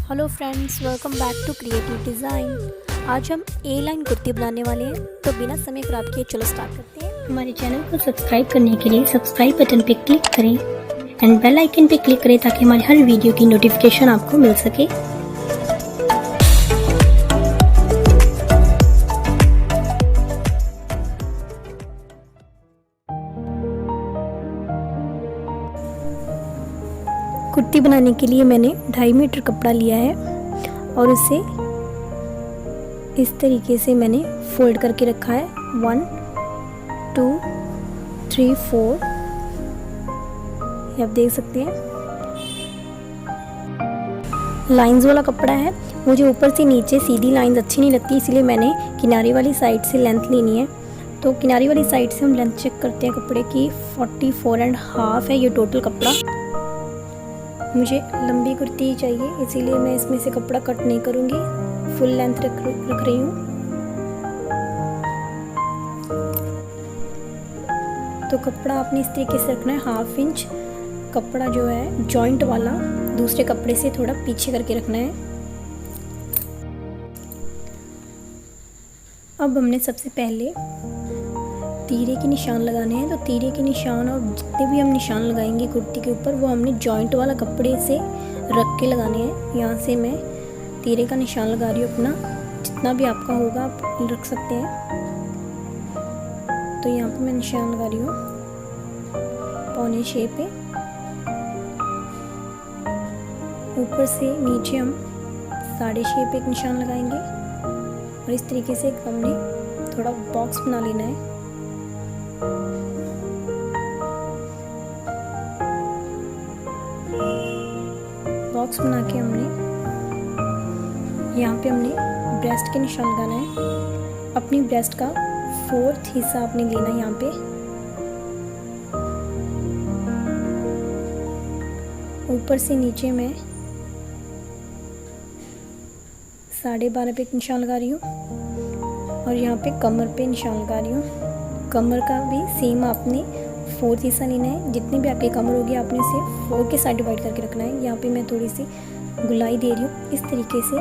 Hello friends, welcome back to creative design. आज हम ए line kurti बनाने वाले हैं, तो बिना समय खराब किए चलो स्टार्ट करते हैं। हमारे चैनल को सब्सक्राइब करने के लिए सब्सक्राइब बटन पे क्लिक करें एंड बेल आइकन पे क्लिक करें ताकि हमारी हर वीडियो की नोटिफिकेशन आपको मिल सके। कुर्ती बनाने के लिए मैंने 2.5 मीटर कपड़ा लिया है और उसे इस तरीके से मैंने फोल्ड करके रखा है। 1 2 3 4, ये आप देख सकते हैं। लाइंस वाला कपड़ा है, मुझे ऊपर से नीचे सीधी लाइंस अच्छी नहीं लगती, इसलिए मैंने किनारे वाली साइड से लेंथ लेनी है। तो किनारे वाली साइड से हम लेंथ चेक करते हैं कपड़े की। 44.5 है ये टोटल कपड़ा। मुझे लंबी कुर्ती चाहिए, इसीलिए मैं इसमें से कपड़ा कट नहीं करूँगी, फुल लेंथ रख रही हूँ। तो कपड़ा आपने इस तरीके से रखना है। 1/2 इंच कपड़ा जो है जॉइंट वाला दूसरे कपड़े से थोड़ा पीछे करके रखना है। अब हमने सबसे पहले तीरे के निशान लगाने हैं। तो तीरे के निशान और जितने भी हम निशान लगाएंगे कुर्ती के ऊपर, वो हमने जॉइंट वाला कपड़े से रख के लगाने हैं। यहाँ से मैं तीरे का निशान लगा रही हूँ अपना, जितना भी आपका होगा आप रख सकते हैं। तो यहाँ पे मैं निशान लगा रही हूँ 1.25 पे। ऊपर से नीचे हम 6.5 पे एक निशान लगाएंगे और इस तरीके से हमने थोड़ा बॉक्स बना लेना है। बॉक्स बना के यहाँ पे हमने ब्रेस्ट के निशान लगाना है। अपनी ब्रेस्ट का 4th हिस्सा आपने लेना है। यहाँ पे ऊपर से नीचे मैं 12.5 पे एक निशान लगा रही हूँ और यहाँ पे कमर पे निशान लगा रही हूँ। कमर का भी सेम आपने 4th हिस्सा लेना है। जितनी भी आपकी कमर होगी आपने इसे 4 के साथ डिवाइड करके रखना है। यहाँ पे मैं थोड़ी सी गुलाई दे रही हूँ इस तरीके से।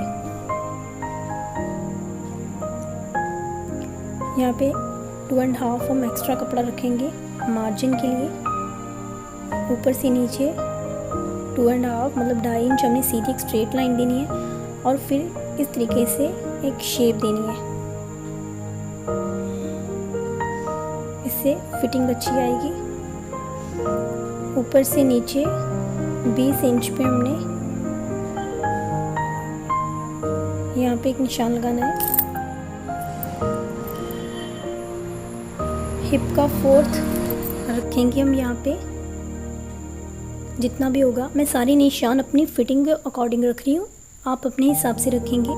यहाँ पे 2.5 हम एक्स्ट्रा कपड़ा रखेंगे मार्जिन के लिए। ऊपर से नीचे 2.5 मतलब 2.5 इंच हमने सीधी एक स्ट्रेट लाइन देनी है और फिर इस तरीके से एक शेप देनी है। इससे फिटिंग अच्छी आएगी। ऊपर से नीचे 20 इंच पे हमने यहाँ पे एक निशान लगाना है। हिप का 4th रखेंगे हम यहाँ पे। जितना भी होगा, मैं सारी निशान अपनी फिटिंग के अकॉर्डिंग रख रही हूँ, आप अपने हिसाब से रखेंगे।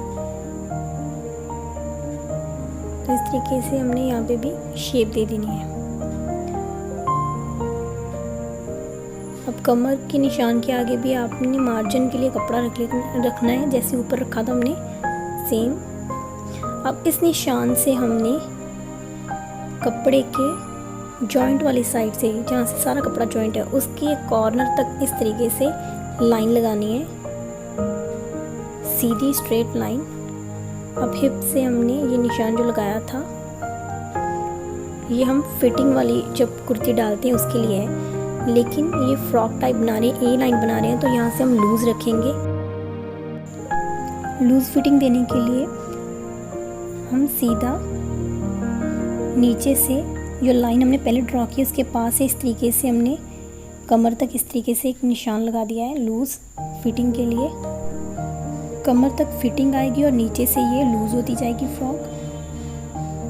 तो इस तरीके से हमने यहाँ पे भी शेप दे देनी है। अब कमर के निशान के आगे भी आपने मार्जिन के लिए कपड़ा रखना है, जैसे ऊपर रखा था हमने सेम। अब इस निशान से हमने कपड़े के जॉइंट वाली साइड से, जहाँ से सारा कपड़ा जॉइंट है, उसके एक कॉर्नर तक इस तरीके से लाइन लगानी है, सीधी स्ट्रेट लाइन। अब हिप से हमने ये निशान जो लगाया था, ये हम फिटिंग वाली जब कुर्ती डालते हैं उसके लिए है, लेकिन ये फ्रॉक टाइप बना रहे हैं, ए लाइन बना रहे हैं, तो यहाँ से हम लूज़ रखेंगे। लूज़ फिटिंग देने के लिए हम सीधा नीचे से जो लाइन हमने पहले ड्रॉ की उसके पास से इस तरीके से हमने कमर तक इस तरीके से एक निशान लगा दिया है लूज़ फिटिंग के लिए। कमर तक फिटिंग आएगी और नीचे से ये लूज़ होती जाएगी फ्रॉक।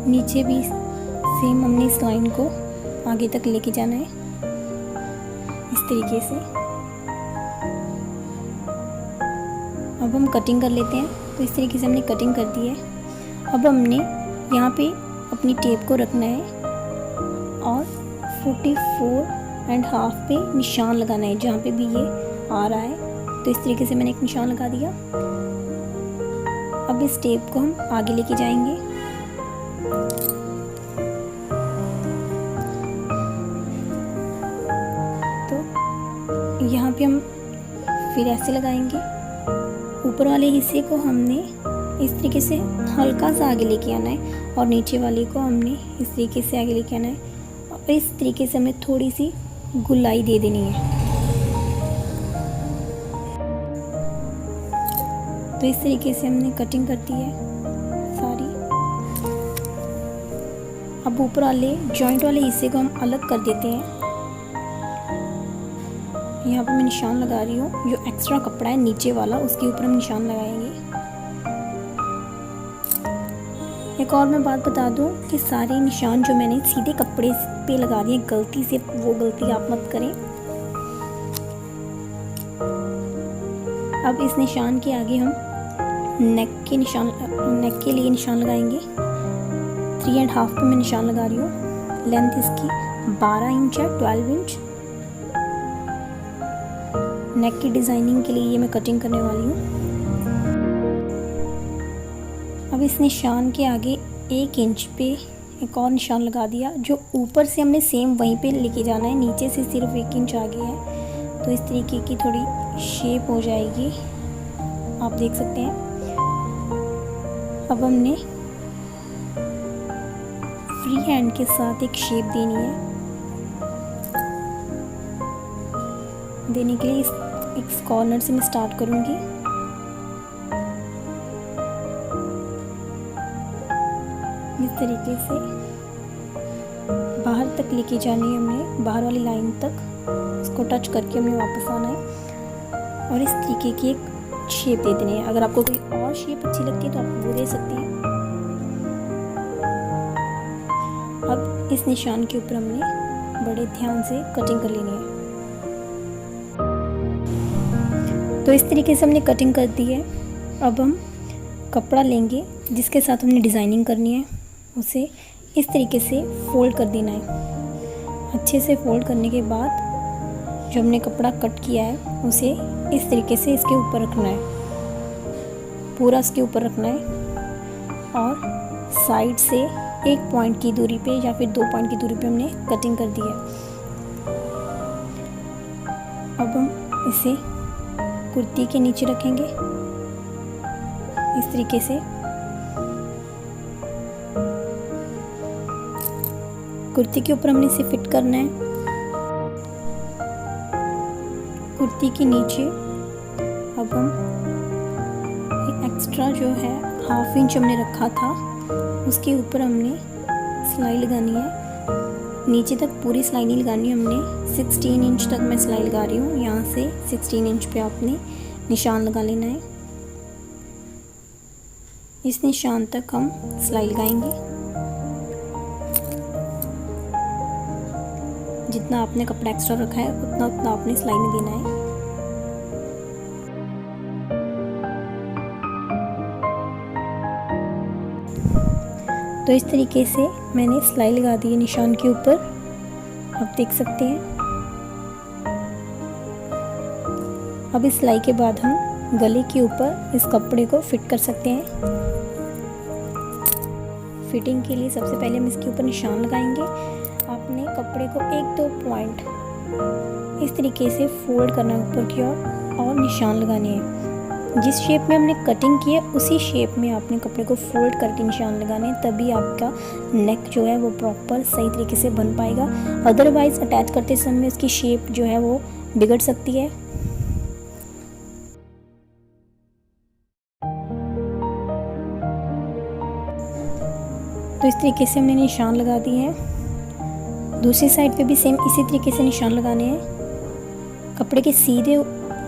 नीचे भी सेम हमने इस लाइन को आगे तक लेके जाना है इस तरीके से। अब हम कटिंग कर लेते हैं। तो इस तरीके से हमने कटिंग कर दी है। अब हमने यहाँ पे अपनी टेप को रखना है और 44.5 पे निशान लगाना है, जहाँ पे भी ये आ रहा है। तो इस तरीके से मैंने एक निशान लगा दिया। अब इस टेप को हम आगे लेके जाएंगे। तो यहाँ पे हम फिर ऐसे लगाएंगे ऊपर वाले हिस्से को हमने इस तरीके से हल्का सा आगे लेके आना है और नीचे वाले को हमने इस तरीके से आगे लेके आना है और इस तरीके से हमें थोड़ी सी गुलाई दे देनी है। तो इस तरीके से हमने कटिंग कर दी है सारी। अब ऊपर वाले जॉइंट वाले हिस्से को हम अलग कर देते हैं। यहाँ पे मैं निशान लगा रही हूँ, जो एक्स्ट्रा कपड़ा है नीचे वाला उसके ऊपर हम निशान लगाएंगे। एक और मैं बात बता दूँ कि सारे निशान जो मैंने सीधे कपड़े पे लगा दिए गलती से, वो गलती आप मत करें। अब इस निशान के आगे हम नेक के लिए निशान लगाएंगे। 3.5 पे मैं निशान लगा रही हूँ। लेंथ इसकी 12 इंच है, 12 इंच। नेक की डिज़ाइनिंग के लिए ये मैं कटिंग करने वाली हूँ। अब इस निशान के आगे 1 इंच पे एक और निशान लगा दिया, जो ऊपर से हमने सेम वहीं पे लेके जाना है। नीचे से सिर्फ 1 इंच आगे है, तो इस तरीके की थोड़ी शेप हो जाएगी, आप देख सकते हैं। अब हमने फ्री हैंड के साथ एक शेप देनी है। देने के लिए इस कॉर्नर से मैं स्टार्ट करूंगी। इस तरीके से बाहर तक लेके जानी है हमने, बाहर वाली लाइन तक उसको टच करके हमें वापस आना है और इस तरीके की एक शेप दे देनी है। अगर आपको कोई और शेप अच्छी लगती है तो आप वो दे सकते हैं। अब इस निशान के ऊपर हमने बड़े ध्यान से कटिंग कर लेनी है। तो इस तरीके से हमने कटिंग कर दी है। अब हम कपड़ा लेंगे जिसके साथ हमने डिज़ाइनिंग करनी है, उसे इस तरीके से फोल्ड कर देना है। अच्छे से फोल्ड करने के बाद जो हमने कपड़ा कट किया है उसे इस तरीके से इसके ऊपर रखना है, पूरा इसके ऊपर रखना है और साइड से 1 पॉइंट की दूरी पे या फिर 2 पॉइंट की दूरी पे हमने कटिंग कर दी है। अब हम इसे कुर्ती के नीचे रखेंगे इस तरीके से। कुर्ती के ऊपर हमने इसे फिट करना है। कुर्ती के नीचे अब हम एक्स्ट्रा जो है 1/2 इंच हमने रखा था, उसके ऊपर हमने सिलाई लगानी है। नीचे तक पूरी सिलाई नहीं लगानी, हमने 16 इंच तक मैं सिलाई लगा रही हूँ। यहाँ से 16 इंच पे आपने निशान लगा लेना है। इस निशान तक हम सिलाई लगाएंगे। जितना आपने कपड़ा एक्स्ट्रा रखा है उतना आपने सिलाई में देना है। तो इस तरीके से मैंने सिलाई लगा दी है निशान के ऊपर, आप देख सकते हैं। अब इस सिलाई के बाद हम गले के ऊपर इस कपड़े को फिट कर सकते हैं। फिटिंग के लिए सबसे पहले हम इसके ऊपर निशान लगाएंगे। आपने कपड़े को 1-2 पॉइंट इस तरीके से फोल्ड करना है ऊपर की ओर और निशान लगाने हैं। जिस शेप में हमने कटिंग की है उसी शेप में आपने कपड़े को फोल्ड करके निशान लगाने हैं, तभी आपका नेक जो है वो प्रॉपर सही तरीके से बन पाएगा। अदरवाइज अटैच करते समय उसकी शेप जो है वो बिगड़ सकती है। तो इस तरीके से हमने निशान लगा दिए हैं। दूसरी साइड पे भी सेम इसी तरीके से निशान लगाने हैं। कपड़े के सीधे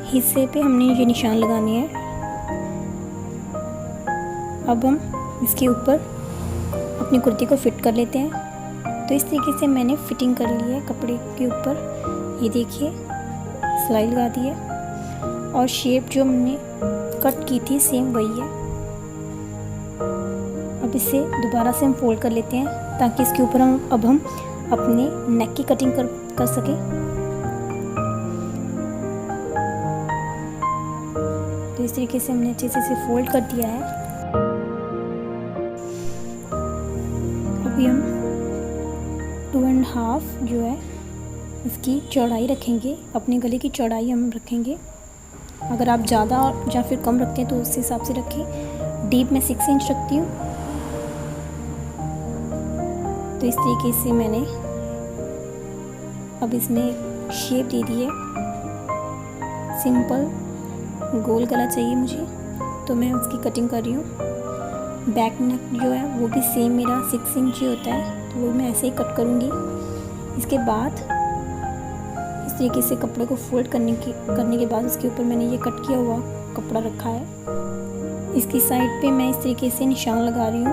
हिस्से पे हमने ये निशान लगाने हैं। अब हम इसके ऊपर अपनी कुर्ती को फिट कर लेते हैं। तो इस तरीके से मैंने फिटिंग कर ली है कपड़े के ऊपर। ये देखिए सिलाई लगा दी है और शेप जो हमने कट की थी सेम वही है। अब इसे दोबारा से हम फोल्ड कर लेते हैं ताकि इसके ऊपर हम अपने नेक की कटिंग कर सकें। तो इस तरीके से हमने अच्छे से इसे फोल्ड कर दिया है। अभी हम 2.5 जो है इसकी चौड़ाई रखेंगे, अपने गले की चौड़ाई हम रखेंगे अगर आप ज़्यादा या फिर कम रखते हैं तो उस हिसाब से रखें। डीप मैं 6 इंच रखती हूँ। तो इस तरीके से मैंने अब इसमें शेप दे दी है। सिंपल गोल गला चाहिए मुझे, तो मैं उसकी कटिंग कर रही हूँ। बैक नेक जो है वो भी सेम मेरा 6 इंच ही होता है, तो वो मैं ऐसे ही कट करूँगी। इसके बाद इस तरीके से कपड़े को फोल्ड करने के बाद उसके ऊपर मैंने ये कट किया हुआ कपड़ा रखा है। इसकी साइड पे मैं इस तरीके से निशान लगा रही हूँ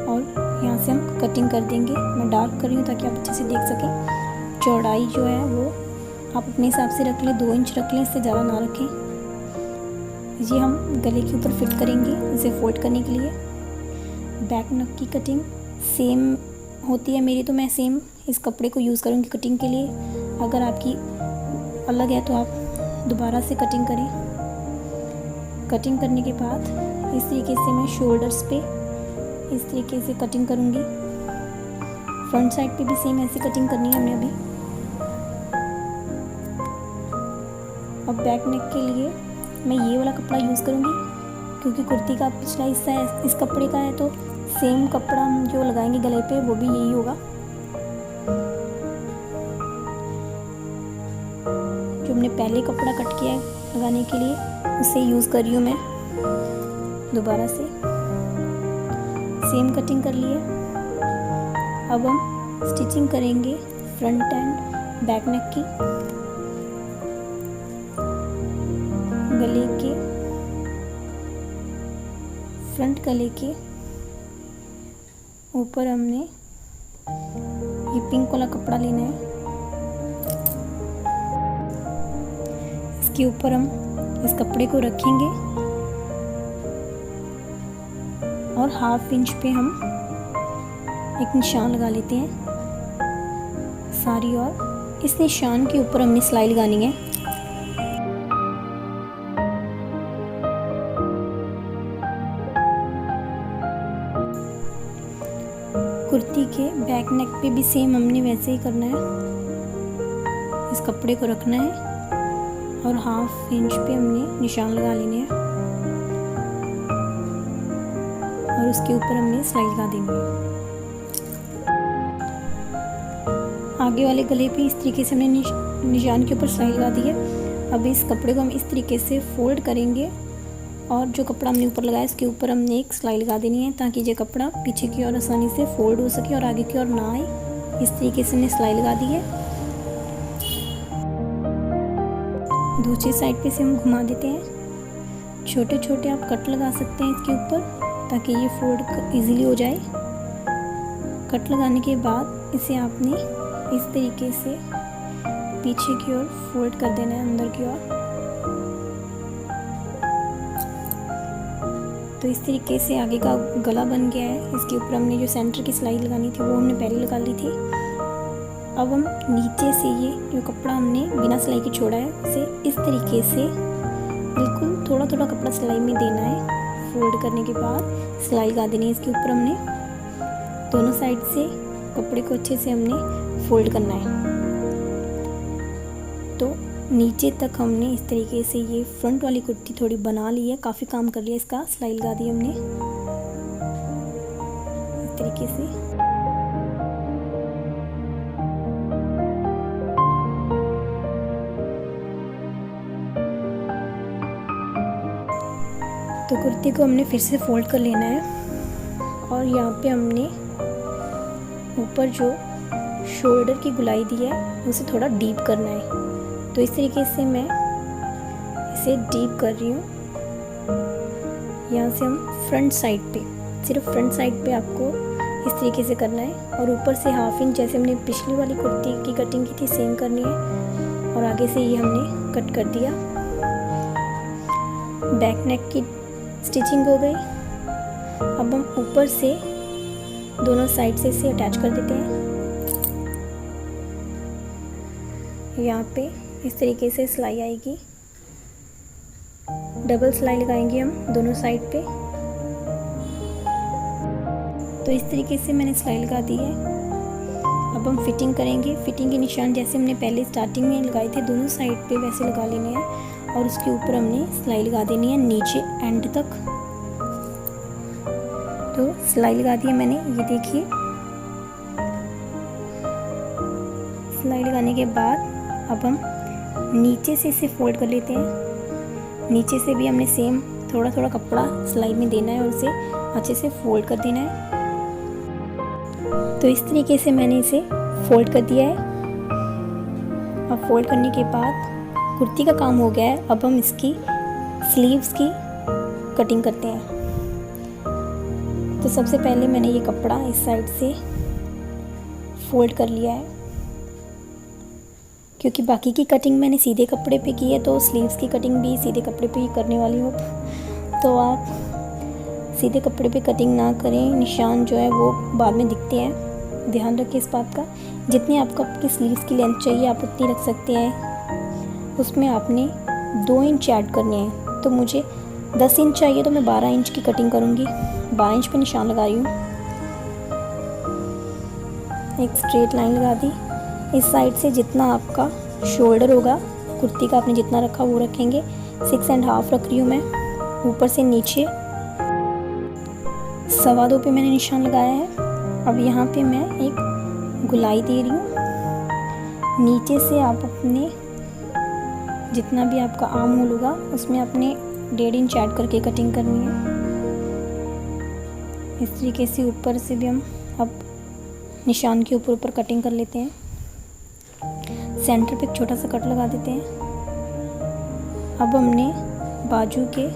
और यहाँ से हम कटिंग कर देंगे। मैं डार्क कर रही हूँ ताकि आप अच्छे से देख सकें। चौड़ाई जो है वो आप अपने हिसाब से रख लें, 2 इंच रख लें, इससे ज़्यादा ना रखें। ये हम गले के ऊपर फिट करेंगे इसे फोल्ड करने के लिए। बैक नेक की कटिंग सेम होती है मेरी, तो मैं सेम इस कपड़े को यूज़ करूँगी कटिंग के लिए। अगर आपकी अलग है तो आप दोबारा से कटिंग करें। कटिंग करने के बाद इस तरीके से मैं शोल्डर्स पे इस तरीके से कटिंग करूँगी। फ्रंट साइड पे भी सेम ऐसी कटिंग करनी है हमने अभी। अब बैक नेक के लिए मैं ये वाला कपड़ा यूज़ करूँगी, क्योंकि कुर्ती का पिछला हिस्सा है इस कपड़े का है, तो सेम कपड़ा हम जो लगाएंगे गले पे वो भी यही होगा। जो हमने पहले कपड़ा कट किया है लगाने के लिए, उसे यूज़ कर रही हूँ मैं दोबारा से। सेम कटिंग कर लिए। अब हम स्टिचिंग करेंगे फ्रंट एंड बैक नेक की। गले के फ्रंट गले के ऊपर हमने ये पिंक वाला कपड़ा लेना है। इसके ऊपर हम इस कपड़े को रखेंगे और 1/2 इंच पे हम एक निशान लगा लेते हैं सारी ओर। इस निशान के ऊपर हमने सिलाई लगानी है। कुर्ती के बैक नेक पे भी सेम हमने वैसे ही करना है। इस कपड़े को रखना है और 1/2 इंच पे हमने निशान लगा लेने हैं और उसके ऊपर हमने सिलाई लगा देंगे। आगे वाले गले पे इस तरीके से हमने निशान के ऊपर सिलाई लगा दी है। अब इस कपड़े को हम इस तरीके से फोल्ड करेंगे और जो कपड़ा हमने ऊपर लगाया इसके ऊपर हमने एक सिलाई लगा देनी है, ताकि ये कपड़ा पीछे की ओर आसानी से फोल्ड हो सके और आगे की ओर ना आए। इस तरीके से हमने सिलाई लगा दी है। दूसरी साइड पे से हम घुमा देते हैं। छोटे छोटे आप कट लगा सकते हैं इसके ऊपर, ताकि ये फोल्ड इजीली हो जाए। कट लगाने के बाद इसे आपने इस तरीके से पीछे की ओर फोल्ड कर देना है अंदर की ओर। तो इस तरीके से आगे का गला बन गया है। इसके ऊपर हमने जो सेंटर की सिलाई लगानी थी वो हमने पहले लगा ली थी। अब हम नीचे से ये जो कपड़ा हमने बिना सिलाई के छोड़ा है उसे इस तरीके से बिल्कुल थोड़ा थोड़ा कपड़ा सिलाई में देना है। फोल्ड करने के बाद सिलाई लगा देनी है इसके ऊपर। हमने दोनों साइड से कपड़े को अच्छे से हमने फोल्ड करना है। तो नीचे तक हमने इस तरीके से ये फ्रंट वाली कुर्ती थोड़ी बना ली है, काफ़ी काम कर लिया इसका। सिलाई लगा दी हमने इस तरीके से। तो कुर्ती को हमने फिर से फोल्ड कर लेना है और यहाँ पे हमने ऊपर जो शोल्डर की गुलाई दी है उसे थोड़ा डीप करना है। तो इस तरीके से मैं इसे डीप कर रही हूँ। यहाँ से हम फ्रंट साइड पे, सिर्फ फ्रंट साइड पे आपको इस तरीके से करना है और ऊपर से 1/2 इंच जैसे हमने पिछली वाली कुर्ती की कटिंग की थी सेम करनी है और आगे से ये हमने कट कर दिया। बैक नेक की स्टिचिंग हो गई। अब हम ऊपर से दोनों साइड से इसे अटैच कर देते हैं। यहाँ पे इस तरीके से सिलाई आएगी। डबल सिलाई लगाएंगे हम दोनों साइड पे। तो इस तरीके से मैंने सिलाई लगा दी है। अब अब हम फिटिंग करेंगे। फिटिंग के निशान जैसे हमने पहले स्टार्टिंग में लगाए थे दोनों साइड पे वैसे लगा लेने हैं और उसके ऊपर हमने सिलाई लगा देनी है नीचे एंड तक। तो सिलाई लगा दी है मैंने, ये देखिए। सिलाई लगाने के बाद अब हम नीचे से इसे फोल्ड कर लेते हैं। नीचे से भी हमने सेम थोड़ा थोड़ा कपड़ा सिलाई में देना है और उसे अच्छे से फोल्ड कर देना है। तो इस तरीके से मैंने इसे फोल्ड कर दिया है। अब फोल्ड करने के बाद कुर्ती का काम हो गया है। अब हम इसकी स्लीव्स की कटिंग करते हैं। तो सबसे पहले मैंने ये कपड़ा इस साइड से फोल्ड कर लिया है, क्योंकि बाकी की कटिंग मैंने सीधे कपड़े पे की है, तो स्लीव्स की कटिंग भी सीधे कपड़े पे ही करने वाली हूँ। तो आप सीधे कपड़े पे कटिंग ना करें, निशान जो है वो बाद में दिखते हैं। ध्यान रखिए इस बात का। जितनी आपको आपकी स्लीव्स की लेंथ चाहिए आप उतनी रख सकते हैं। उसमें आपने 2 इंच ऐड करने हैं। तो मुझे 10 इंच चाहिए तो मैं 12 इंच की कटिंग करूँगी। 12 इंच पे निशान लगा रही हूँ। एक स्ट्रेट लाइन लगा दी। इस साइड से जितना आपका शोल्डर होगा कुर्ती का आपने जितना रखा वो रखेंगे। 6.5 रख रही हूँ मैं। ऊपर से नीचे 2.25 पे मैंने निशान लगाया है। अब यहाँ पे मैं एक गुलाई दे रही हूँ। नीचे से आप अपने जितना भी आपका आर्म होल होगा उसमें अपने 1.5 इंच ऐड करके कटिंग करनी है। इस तरीके से ऊपर से भी हम अब निशान के ऊपर कटिंग कर लेते हैं। सेंटर पे एक छोटा सा कट लगा देते हैं। अब हमने बाजू के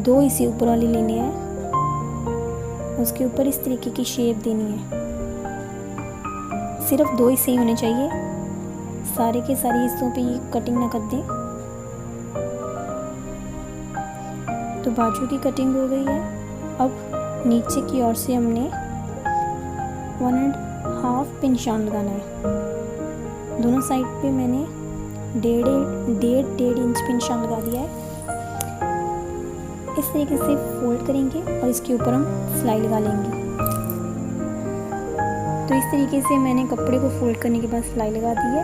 2 हिस्से ऊपर वाले लेने हैं, उसके ऊपर इस तरीके की शेप देनी है। सिर्फ 2 हिस्से ही होने चाहिए, सारे के सारे हिस्सों पे ये कटिंग ना कर दें। तो बाजू की कटिंग हो गई है। अब नीचे की ओर से हमने 1.5 पे निशान लगाना है। दोनों साइड पे मैंने 1.5 इंच पे निशान लगा दिया है। इस तरीके से फोल्ड करेंगे और इसके ऊपर हम सिलाई लगा लेंगे। तो इस तरीके से मैंने कपड़े को फोल्ड करने के बाद सिलाई लगा दी है।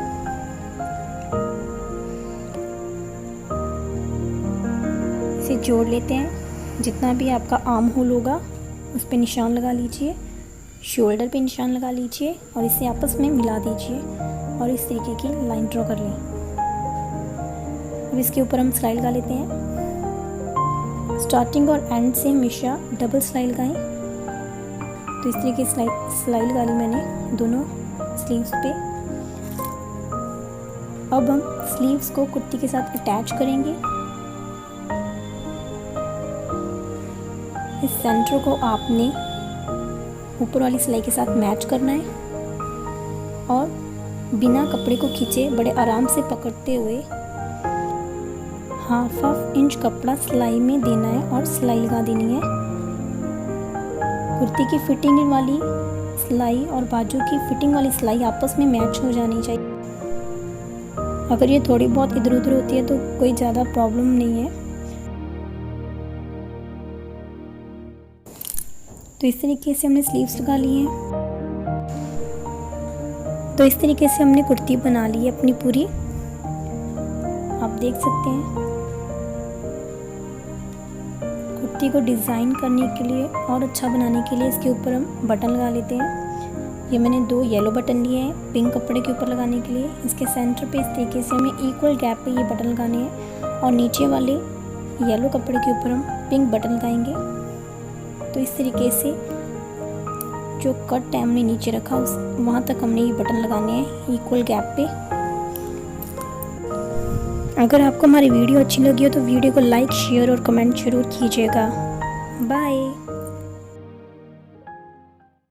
इसे जोड़ लेते हैं। जितना भी आपका आर्म होल होगा उस पे निशान लगा लीजिए, शोल्डर पे निशान लगा लीजिए और इसे आपस में मिला दीजिए और इस तरीके की लाइन ड्रॉ कर लें। अब इसके ऊपर हम सिलाई लगा लेते हैं। स्टार्टिंग और एंड से हमेशा डबल सिलाई लगाएं। तो इस तरीके से सिलाई लगा ली मैंने दोनों स्लीव्स पे। अब हम स्लीव्स को कुर्ती के साथ अटैच करेंगे। इस सेंटर को आपने ऊपर वाली सिलाई के साथ मैच करना है और बिना कपड़े को खींचे बड़े आराम से पकड़ते हुए 1/2 इंच कपड़ा सिलाई में देना है और सिलाई लगा देनी है। कुर्ती की फिटिंग वाली सिलाई और बाजू की फिटिंग वाली सिलाई आपस में मैच हो जानी चाहिए। अगर ये थोड़ी बहुत इधर उधर होती है तो कोई ज़्यादा प्रॉब्लम नहीं है। तो इस तरीके से हमने स्लीव्स लगा लिए हैं। तो इस तरीके से हमने कुर्ती बना ली है अपनी पूरी, आप देख सकते हैं। कुर्ती को डिज़ाइन करने के लिए और अच्छा बनाने के लिए इसके ऊपर हम बटन लगा लेते हैं। ये मैंने 2 येलो बटन लिए हैं पिंक कपड़े के ऊपर लगाने के लिए। इसके सेंटर पे इस तरीके से हमें इक्वल गैप पे ये बटन लगाने हैं और नीचे वाले येलो कपड़े के ऊपर हम पिंक बटन लगाएंगे। तो इस तरीके से जो कट हमने नीचे रखा उस वहाँ तक हमने ये बटन लगाने हैं इक्वल गैप पे। अगर आपको हमारी वीडियो अच्छी लगी हो तो वीडियो को लाइक, शेयर और कमेंट जरूर कीजिएगा। बाय।